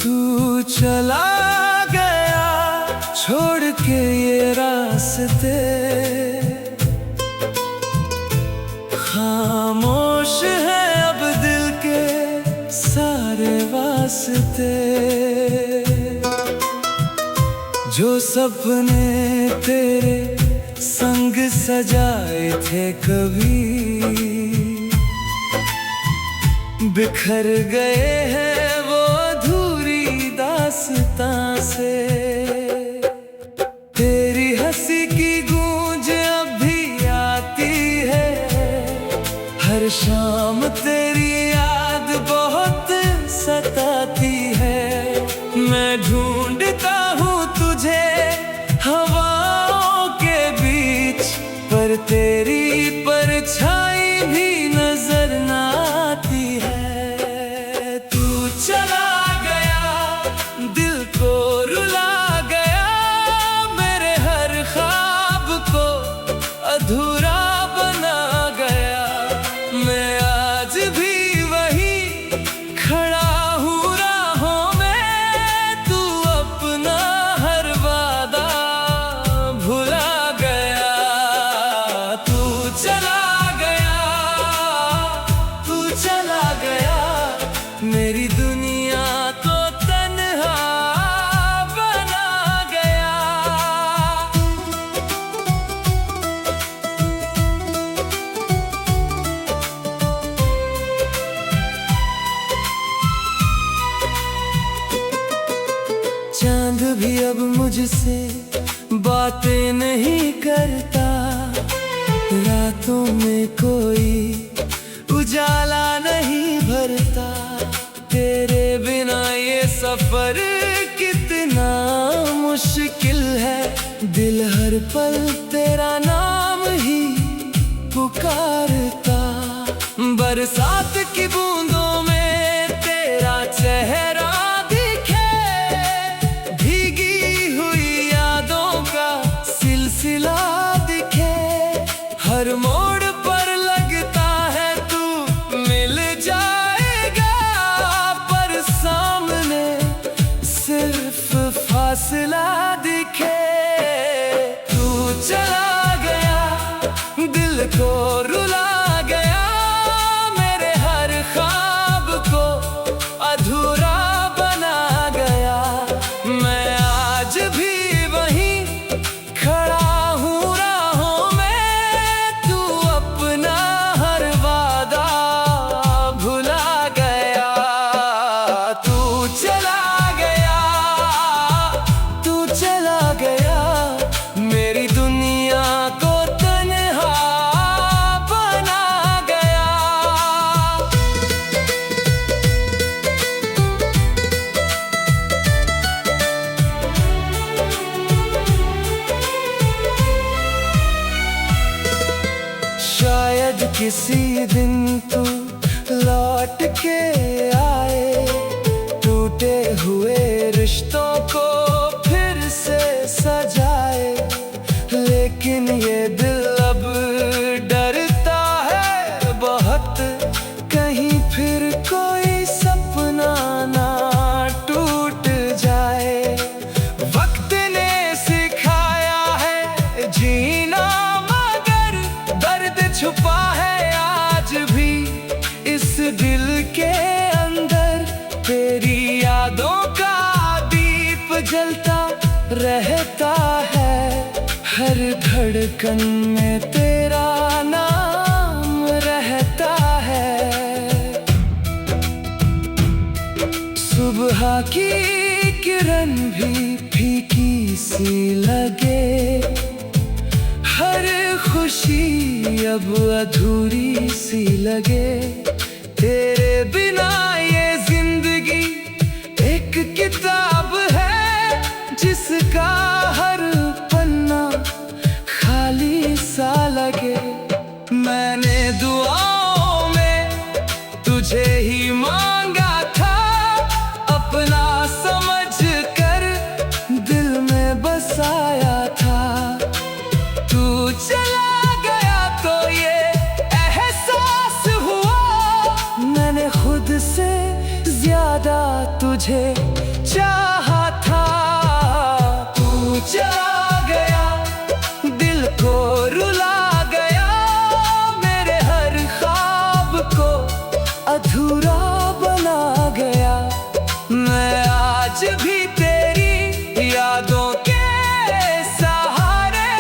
तू चला गया छोड़ के ये रास्ते, खामोश है अब दिल के सारे वास्ते। जो सपने तेरे संग सजाए थे कभी, बिखर गए हैं वो अधूरी दास्तां से। तेरी हंसी की गूंज अब भी आती है, हर शाम तेरी याद बहुत सताती है। मैं ढूंढता हूँ तुझे हवाओं के बीच, पर तेरी परछाई भी नजर न आती है। तू चला गया दिल को रुला गया, मेरे हर ख्वाब को अधूरा बना गया। मैं आज भी वही खड़ा हूँ राहों में, तू अपना हर वादा भुला गया। तू चला गया, तू चला गया, मेरी दुनिया को तन्हा बना गया। चांद भी अब मुझसे बातें नहीं करता, रातों में कोई उजाला नहीं भरता। तेरे बिना ये सफर कितना मुश्किल है, दिल हर पल तेरा नाम ही पुकारता। बरसात की बूंदों में तेरा चेहरा दिखे, भीगी हुई यादों का सिलसिला दिखे। हर मोड़ पर लगता है तू मिल जाएगा, पर सामने सिर्फ फासला दिखे। तू चला गया दिल को रुला गया, मेरे हर ख्वाब को अधूरा बना गया। मैं आज भी वहीं खड़ा हूँ राहों में, तू अपना हर वादा भुला गया। तू चला गया, तू चला गया, मेरी दुनिया को तन्हा बना गया। शायद किसी दिन तू लौट के आए, टूटे हुए रिश्तों को फिर से सजाए। लेकिन ये दिल अब डरता है बहुत, कहीं फिर कोई सपना ना टूट जाए। वक्त ने सिखाया है जीना, मगर दर्द छुपा है आज भी इस दिल के अंदर। तेरी यादों का दीप जलता रहता है, हर धड़कन में तेरा नाम रहता है। सुबह की किरण भी फीकी सी लगे, हर खुशी अब अधूरी सी लगे। तेरे बिना ये जिंदगी एक किताब है, जिसका हर पन्ना खाली सा लगे। मैंने दुआओं में तुझे ही मांगा था, अपना समझ कर दिल में बसाया था। तू चला गया तो ये एहसास हुआ, मैंने खुद से ज्यादा तुझे चाहा था, तू चला गया, दिल को रुला गया, मेरे हर ख्वाब को अधूरा बना गया। मैं आज भी तेरी यादों के सहारे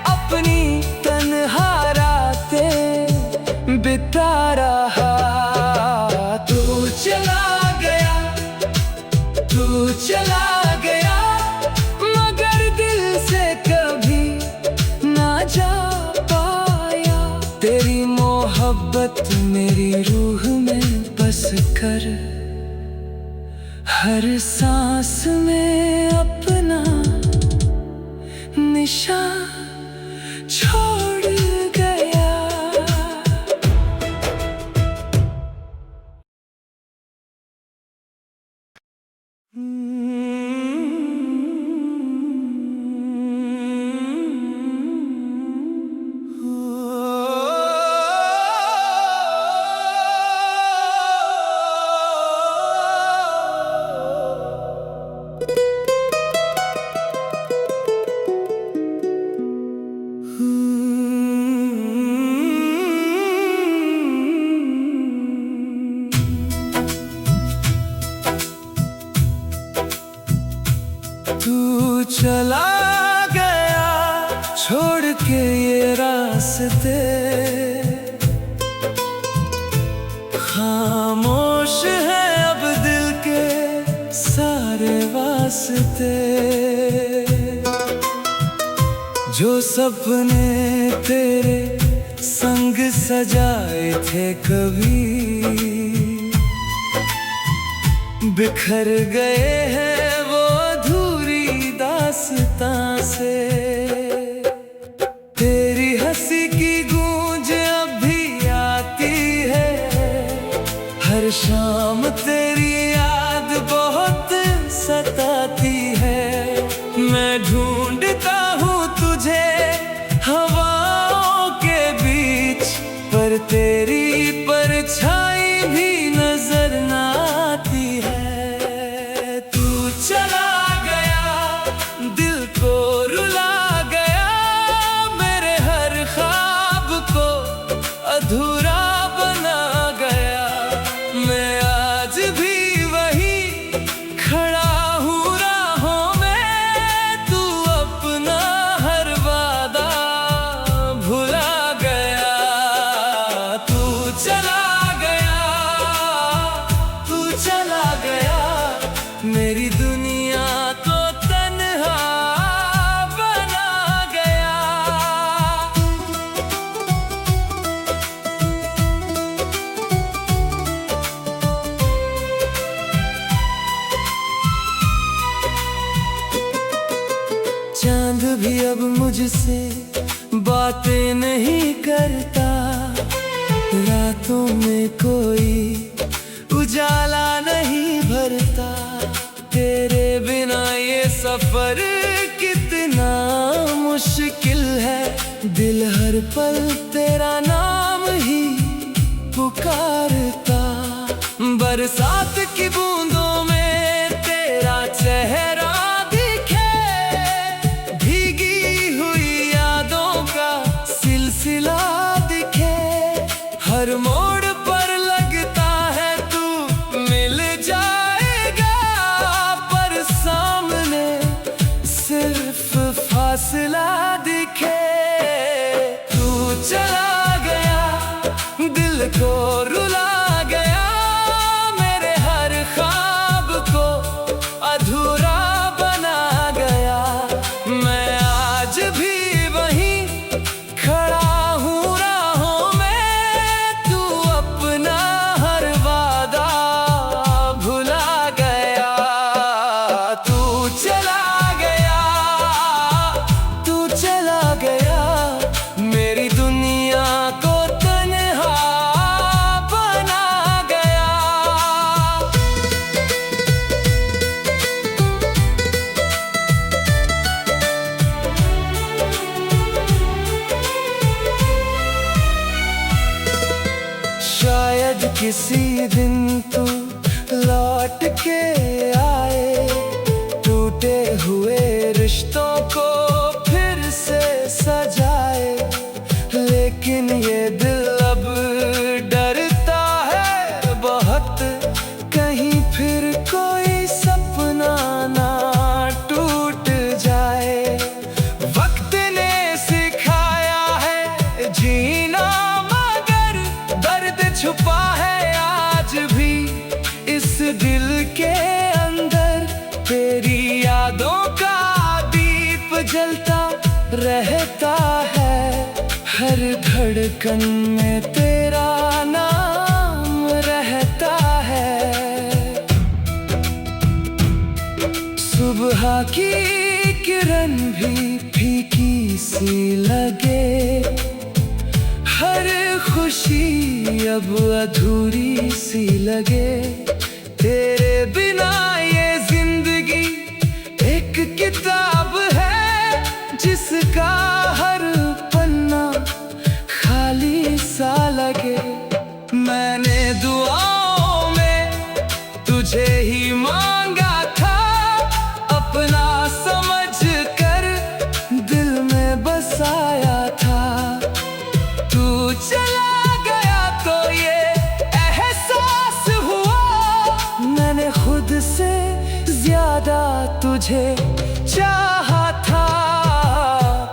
अपनी तन्हा रातें बिता रहा। तू चला गया, तू चला गया, मगर दिल से कभी ना जा पाया। तेरी मोहब्बत मेरी रूह में बस कर हर सांस में अपना निशान छोड़ गया। तू चला गया छोड़ के ये रास्ते, खामोश है अब दिल के सारे वास्ते। जो सपने तेरे संग सजाए थे कभी बिखर गए हैं वो अधूरी दास्तां से। तेरी हंसी की गूंज अब भी आती है, हर शाम तेरी याद बहुत सताती है। मैं ढूंढता हूँ तुझे हवाओं के बीच, पर तेरी परछाई भी नजर ना आती है। तू चला गया, दिल को रुला गया, मेरे हर ख्वाब को अधूरा बना गया। मैं आज भी वही खड़ा हूँ राहों में, तू अपना हर वादा भुला गया। तू चला गया, तू चला गया, मेरी दुनिया को तन्हा बना गया। चांद भी अब मुझसे बातें नहीं करता, रातों में कोई उजाला नहीं भरता। तेरे बिना ये सफर कितना मुश्किल है, दिल हर पल तेरा नाम ही पुकारता। बरसात की बूंदों में तेरा चेहरा दिखे, भीगी हुई यादों का सिलसिला दिखे। हर मोड़ पर लगता है तू मिल जाएगा, पर सामने सिर्फ फासला दिखे। तू चला गया, दिल को रुला गया, मेरे हर ख्वाब को अधूरा बना गया। मैं आज भी वहीं खड़ा हूँ राहों में, तू अपना हर वादा भुला गया। तू चला गया, तू चला गया, मेरी दुनिया को तन्हा बना गया। शायद किसी दिन तू लौट के आए, दिल के अंदर तेरी यादों का दीप जलता रहता है। हर धड़कन में तेरा नाम रहता है। सुबह की किरण भी फीकी सी लगे, हर खुशी अब अधूरी सी लगे। तेरे बिना ये जिंदगी एक किताब है, जिसका हर पन्ना खाली सा लगे। मैंने दुआओं में तुझे ही मांगा था, अपना समझ कर दिल में बसाया था। तू चला गया तो ये एहसास हुआ, मैंने खुद से ज्यादा तुझे चाहा था।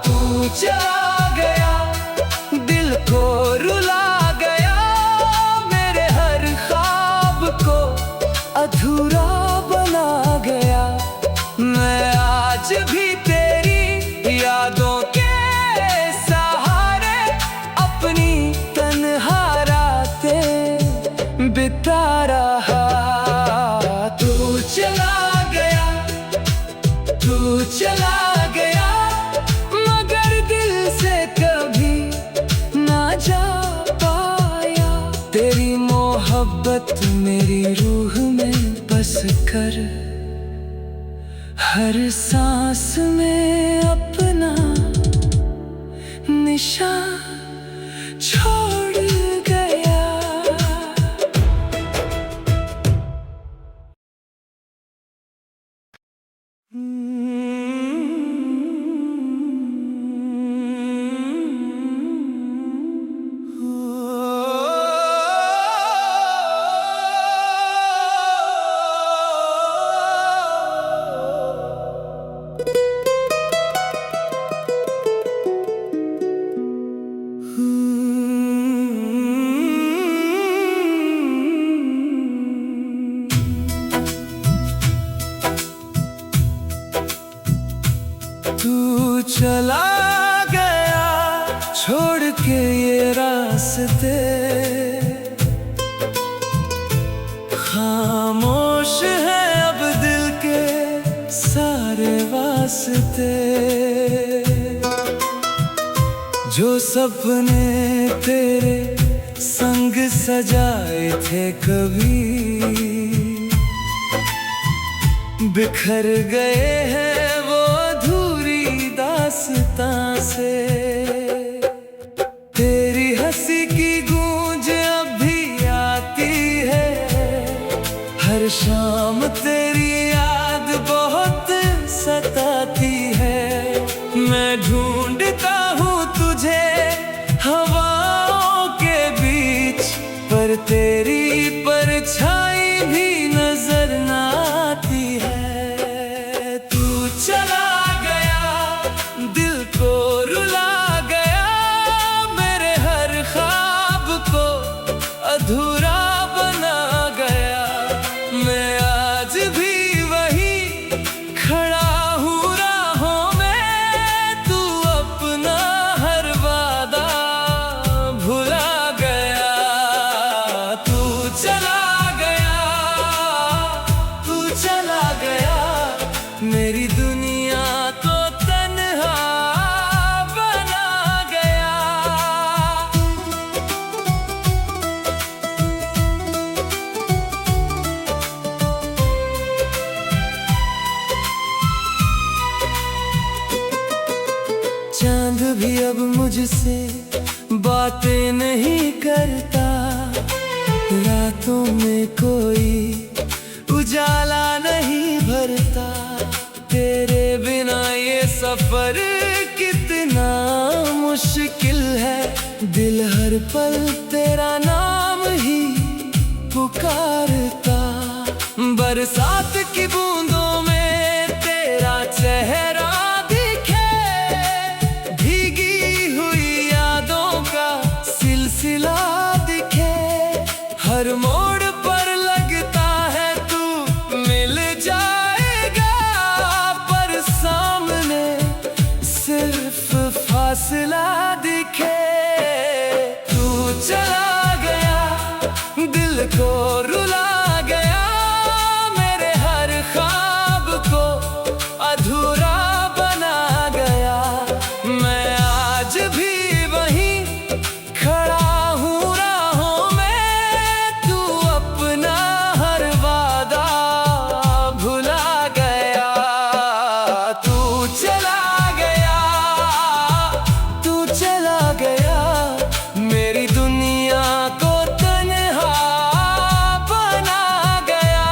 तू चला गया, दिल को रुला गया, मेरे हर ख्वाब को अधूरा बना गया। मैं आज भी तेरी यादों के सहारे अपनी तन्हा रातें बिता रहा। तू चला गया, तू चला गया, मगर दिल से कभी ना जा पाया। तेरी मोहब्बत मेरी रूह में बस कर, हर सांस में अपना निशान छोड़ गया। तू चला गया छोड़ के ये रास्ते, खामोश है अब दिल के सारे वास्ते। जो सपने तेरे संग सजाए थे कभी, बिखर गए हैं वो अधूरी दास्तां से। तेरी हंसी की गूंज अब भी आती है, हर शाम तेरी याद बहुत सताती है। मैं ढूंढता हूँ तुझे हवाओं के बीच, पर तेरी परछाई भी नजर ना आती है। तू चला गया, दिल को रुला गया, मेरे हर ख्वाब को अधूरा बना गया। मैं आज भी वही खड़ा हूँ राहों में, तू अपना हर वादा भुला गया। तू चला गया, तू चला गया, मेरी दुनिया को तन्हा बना गया। चांद भी अब मुझसे बातें नहीं करता, रातों में कोई उजाला नहीं भरता। तेरे बिना ये सफर कितना मुश्किल है, दिल हर पल तेरा नाम ही पुकारता। बरसात की बूंदों में तेरा चेहरा दिखे, भीगी हुई यादों का सिलसिला दिखे। हर मोड़ पर लगता है को रुला गया, मेरे हर ख्वाब को अधूरा बना गया। मैं आज भी वहीं खड़ा हूँ राहों में, तू अपना हर वादा भुला गया। तू चला गया, तू चला गया, मेरी दुनिया को तन्हा बना गया।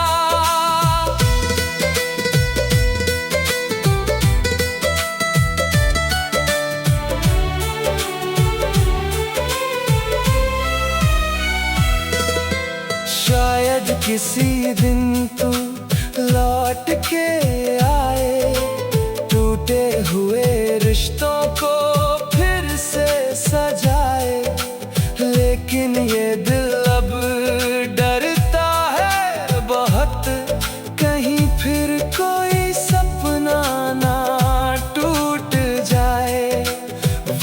शायद किसी दिन तू लौट के आए, टूटे हुए रिश्तों को फिर से सजाए। लेकिन ये दिल अब डरता है बहुत, कहीं फिर कोई सपना ना टूट जाए।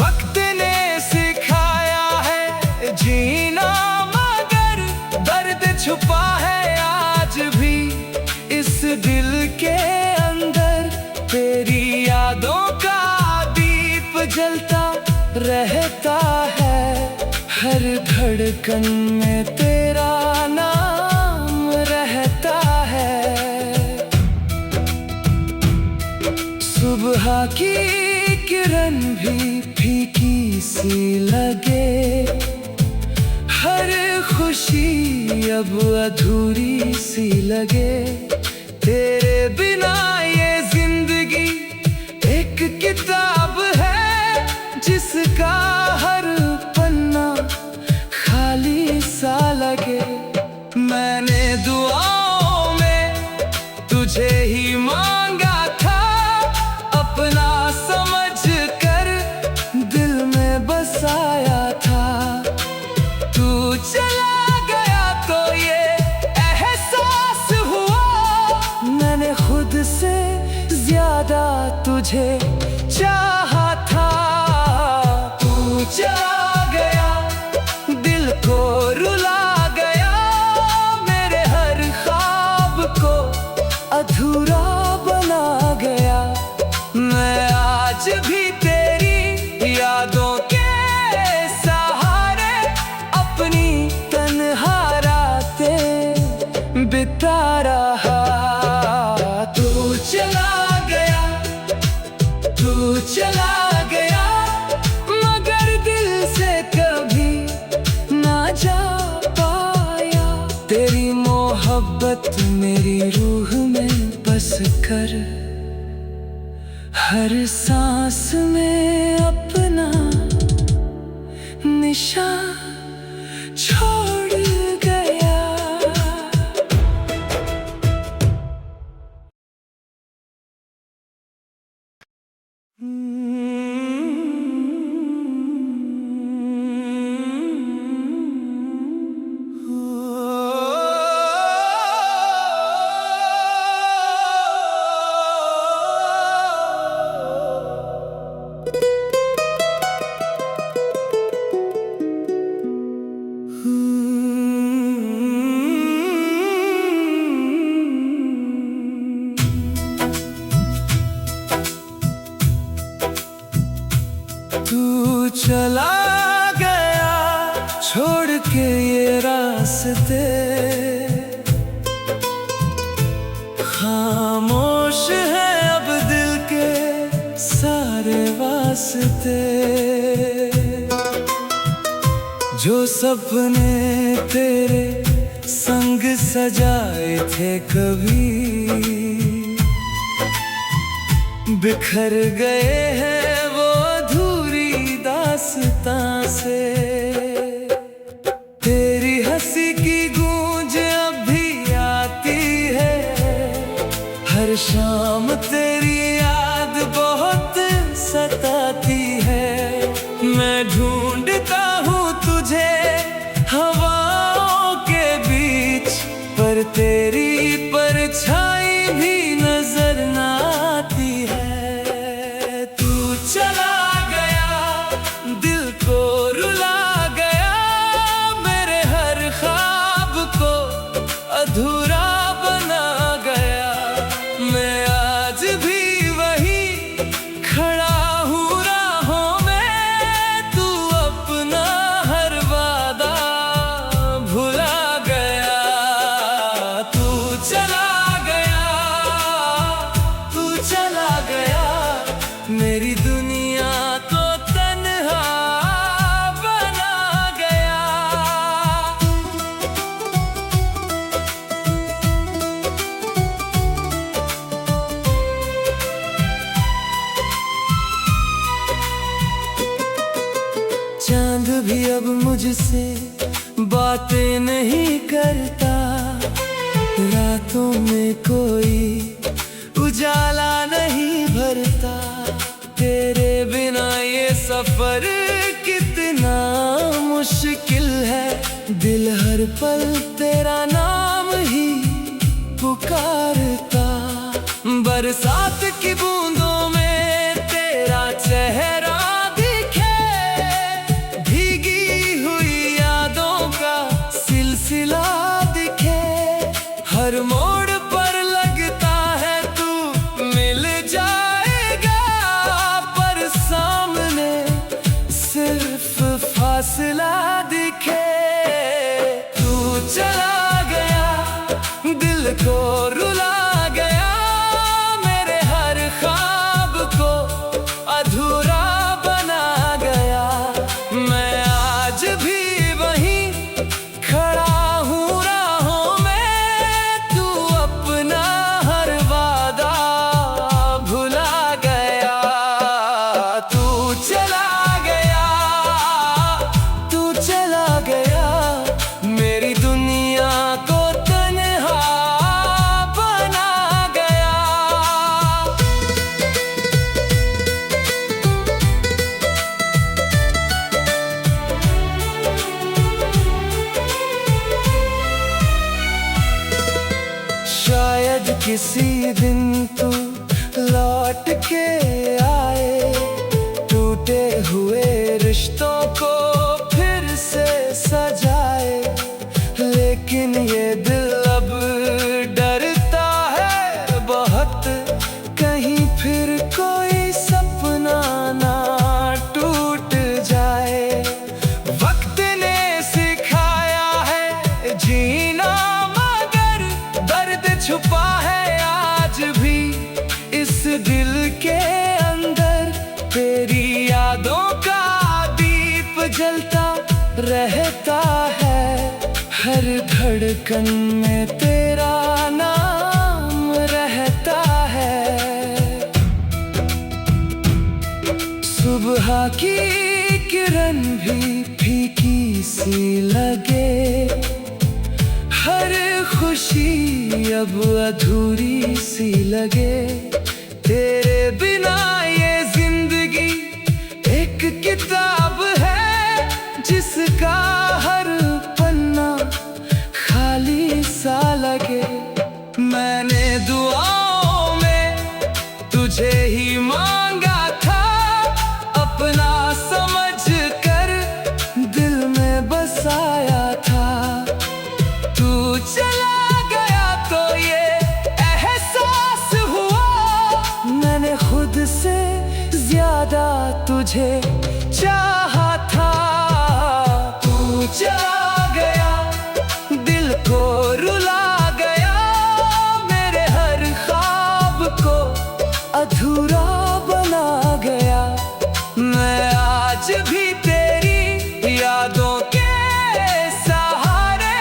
वक्त ने सिखाया है जीना, मगर दर्द छुपा है आज भी इस दिल के अंदर। तेरी यादों का दीप जलता रहता है, हर धड़कन में तेरा नाम रहता है। सुबह की किरण भी फीकी सी लगे, हर खुशी अब अधूरी सी लगे। तेरे बिना ये जिंदगी एक किताब है, जिसका हर पन्ना खाली सा लगे। मैंने दुआओं में तुझे ही मांगा था, अपना समझ कर दिल में बसाया था। तू चला गया तो ये एहसास हुआ, मैंने खुद से ज्यादा तुझे चाहा था। तू चला गया, दिल को रुला गया, मेरे हर ख्वाब को अधूरा बना गया। मैं आज भी तेरी यादों के सहारे अपनी तन्हा रातें बिता रहा। तू चला गया, तू चला गया, मगर दिल से कभी ना जा पाया। तेरी मोहब्बत मेरी रूह में बस कर, हर सांस में अपना निशान छोड़ गया। तू चला गया छोड़ के ये रास्ते, खामोश है अब दिल के सारे वास्ते। जो सपने तेरे संग सजाए थे कभी, बिखर गए हैं वो अधूरी दास्तां से। तेरी हंसी की गूंज अब भी आती है, हर शाम तेरी याद बहुत सताती है। मैं ढूंढता हूँ तुझे हवाओं के बीच, पर तेरी परछाई भी नजर ना आती है। तू चला गया, दिल को रुला गया, मेरे हर ख्वाब को अधूरा बना गया। मैं आज भी वही खड़ा हूँ राहों में, तू अपना हर वादा भुला गया। तू चला गया, तू चला गया, मेरी दुनिया को तन्हा बना गया। चांद भी अब मुझसे बातें नहीं करता, रातों में कोई उजाला नहीं भरता। तेरे बिना ये सफर कितना मुश्किल है, दिल हर पल तेरा नाम ही पुकारता। बरसात की बूंदों में तेरा चेहरा दिखे, भीगी हुई यादों का सिलसिला दिखे। हर मोड़ पर लगता है तू मिल जाएगा, पर सामने सिर्फ फासला दिखे। तू चला गया, दिल को रुला गया, मेरे हर ख्वाब को अधूरा बना गया। मैं आज भी वहीं खड़ा हूँ राहों में, तू अपना हर वादा भुला गया। तू चला गया, तू चला गया, मेरी दुनिया को तन्हा बना गया। शायद किसी दिन तू लौट के आए, टूटे हुए रिश्तों को फिर से सजाए। लेकिन ये दिल अब डरता है बहुत, कहीं फिर कोई सपना ना टूट जाए। वक्त ने सिखाया है जीना, मगर दर्द छुपा है आज भी इस दिल के अंदर। तेरी यादों का दीप जलता रहता है, हर धड़कन में तेरा नाम रहता है। सुबह की किरण भी फीकी सी लगे, हर खुशी अब अधूरी सी लगे। तेरे बिना ये जिंदगी एक किताब है, जिसका हर पन्ना खाली सा लगे। मैंने दुआओं में तुझे ही मांगा था, अपना समझ कर दिल में बसाया था। तू चला गया तो ये एहसास हुआ, मैंने खुद से ज्यादा तुझे चाहा था। तू चला गया, दिल को रुला गया, मेरे हर ख्वाब को अधूरा बना गया। मैं आज भी तेरी यादों के सहारे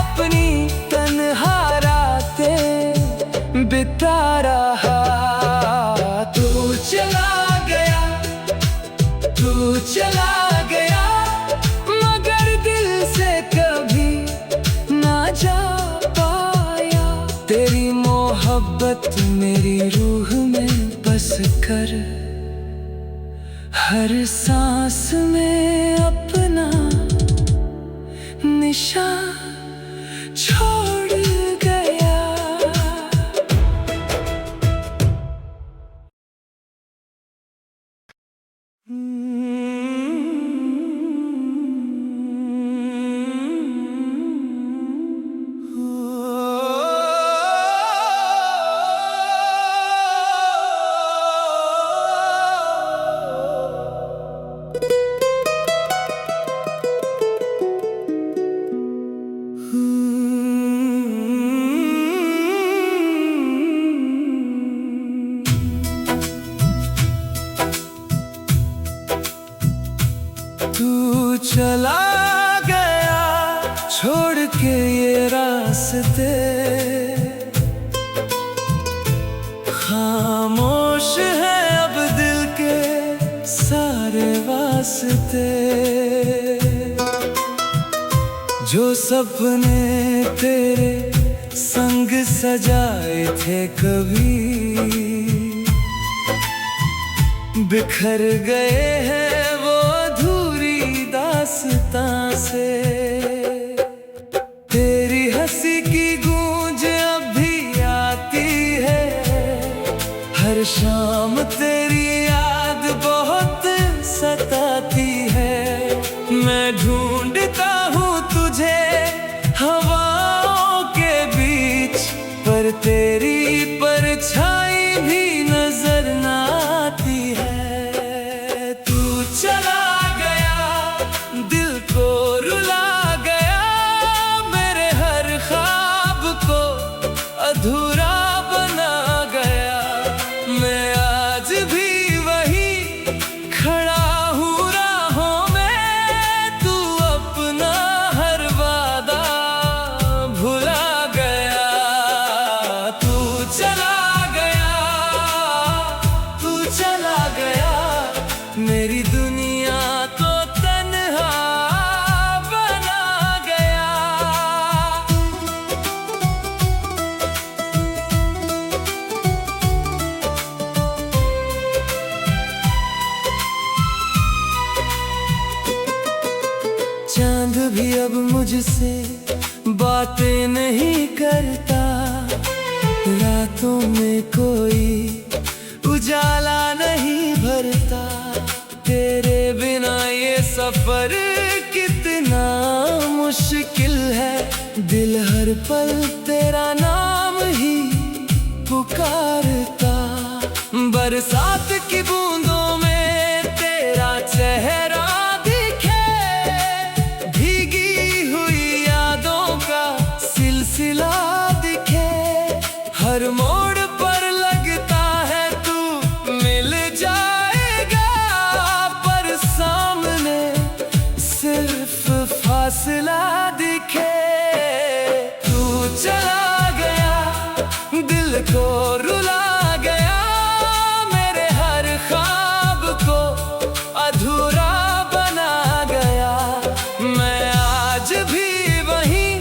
अपनी तन्हा रातें बिता रहा। तू चला गया, तू चला गया, मगर दिल से कभी ना जा पाया। तेरी मोहब्बत मेरी रूह में बस कर, हर सांस में अपना निशान छोड़ गया। रास्ते, खामोश है अब दिल के सारे वास्ते। जो सपने तेरे संग सजाए थे कभी, बिखर गए हैं वो अधूरी दास्तां से। तेरी हंसी की गूंज अब भी आती है, हर शाम तेरी याद बहुत सताती है। मैं ढूंढता हूँ तुझे हवाओं के बीच, पर तेरी परछाई भी नजर न आती है। तू चला गया, दिल को रुला गया, मेरे हर ख्वाब को अधूरा बना गया। मैं आज भी वही खड़ा हूँ राहों में, तू अपना हर वादा भुला गया। तू चला गया, तू चला गया, मेरी दुनिया को तन्हा बना गया। चांद भी अब मुझसे बातें नहीं करता, रातों में कोई उजाला नहीं भरता। तेरे बिना ये सफर कितना मुश्किल है, दिल हर पल तेरा नाम ही पुकारता। बरसात की बूंदों में तेरा चेहरा दिखे, भीगी हुई यादों का सिलसिला दिखे। हर मोड़ पर लगता है तू मिल जाएगा, पर सामने सिर्फ फासला दिखे। तू चला गया, दिल को रुला गया, मेरे हर ख्वाब को अधूरा बना गया। मैं आज भी वहीं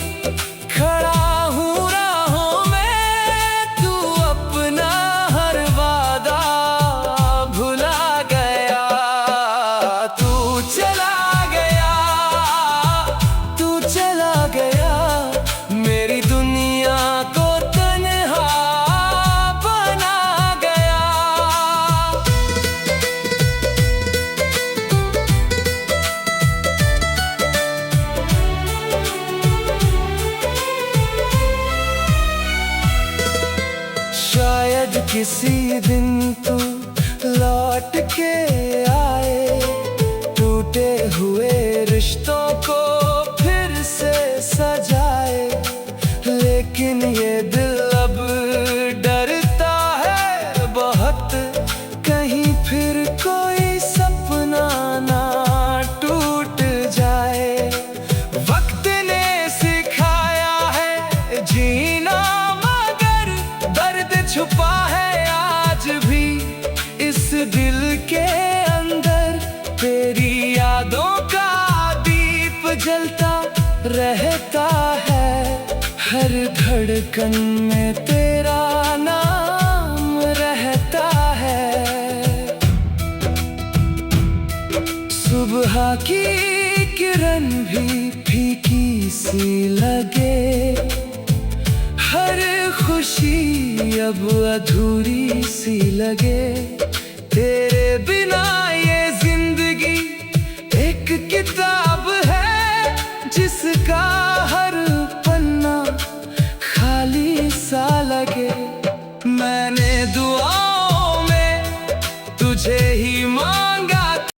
खड़ा हूँ राहों में, तू अपना हर वादा भुला गया। तू चला गया, तू चला गया, मेरी दुनिया को तन्हा बना गया। शायद किसी दिन तू लौट के आए, टूटे हुए रिश्तों को फिर से सजाए। लेकिन ये दिल अब डरता है बहुत, कहीं फिर कोई सपना ना टूट जाए। वक्त ने सिखाया है जीना, मगर दर्द छुपा है आज भी इस दिल के अंदर। तेरी यादों का दीप जलता रहता है, हर धड़कन में तेरा नाम रहता है। सुबह की किरण भी फीकी सी लगे, हर खुशी अब अधूरी सी लगे। तेरे बिना ये जिंदगी एक किताब है, जिसका हर पन्ना खाली सा लगे। मैंने